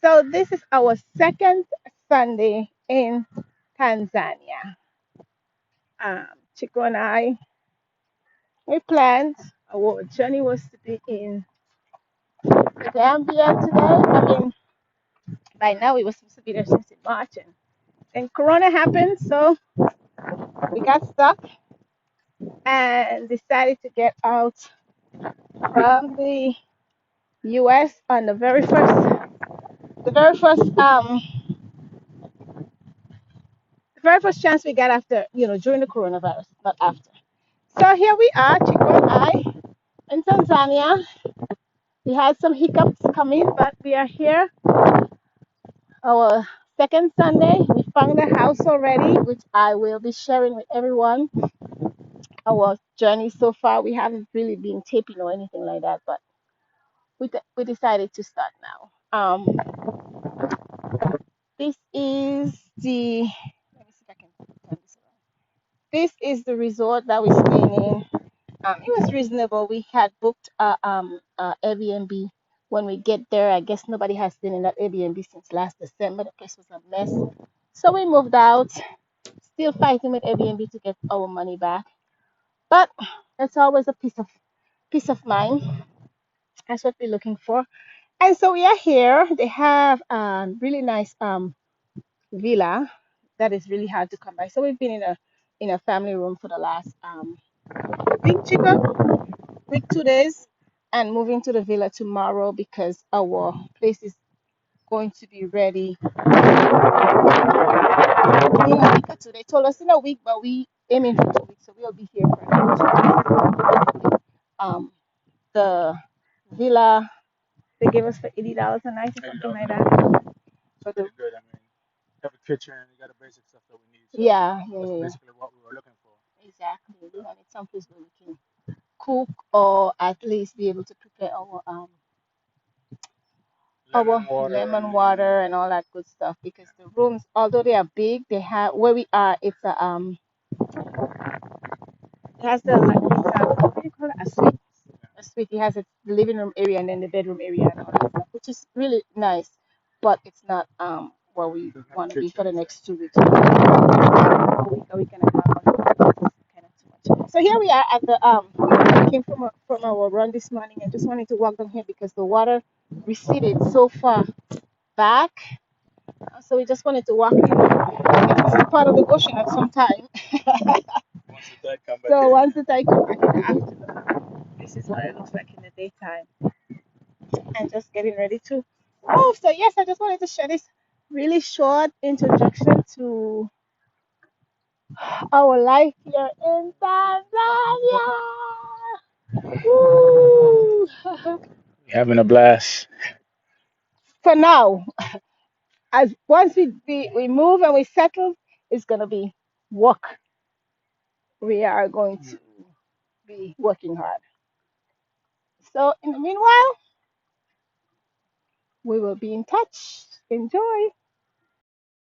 So this is our second Sunday in Tanzania. Chico and I, we planned our journey was to be in Gambia today. I mean, by now we were supposed to be there since in March, and then Corona happened, so we got stuck and decided to get out from the U.S. on the very first chance we got after, during the coronavirus, not after. So here we are, Chico and I, in Tanzania. We had some hiccups coming, but we are here. Our second Sunday, we found a house already, which I will be sharing with everyone. Our journey so far, we haven't really been taping or anything like that, but we decided to start now. This is the, let me see if I can turn this around. This is the resort that we're staying in. It was reasonable. We had booked Airbnb. When we get there, I guess nobody has been in that Airbnb since last December. The place was a mess. So we moved out, still fighting with Airbnb to get our money back. But it's always a peace of mind. That's what we're looking for. And so we are here. They have a really nice villa that is really hard to come by. So we've been in a family room for the last week, Chico, week 2 days, and moving to the villa tomorrow because our place is going to be ready in a week or two. They told us in a week, but we aiming for 2 weeks, so we'll be here for another 2 weeks. The villa they gave us for $80 a night or something like that. For the Good. I mean, you have a kitchen, you got the basic stuff that we need. So yeah. basically what we were looking for. Exactly. We wanted some place where we can cook or at least be able to prepare our lemon water and all that good stuff because the rooms, although they are big, they have where we are. It's it has the like it's what do you call it? A suite. A suite. It has its living room area and then the bedroom area and all that stuff, which is really nice. But it's not where we want to be for the next 2 weeks. A week and a half. Kind of too much. So here we are at the we came from our run this morning and just wanted to walk down here because the water receded so far back. So we just wanted to walk in and get to see part of the ocean at some time. Once the tide come back So in. once the tide comes back in the afternoon, this is what it looks like in the daytime. And just getting ready to move. So yes, I just wanted to share this really short introduction to our life here in Tanzania. Woo! Having a blast. For now, as once we move and we settle, it's gonna be work. We are going to be working hard. So in the meanwhile, we will be in touch. Enjoy.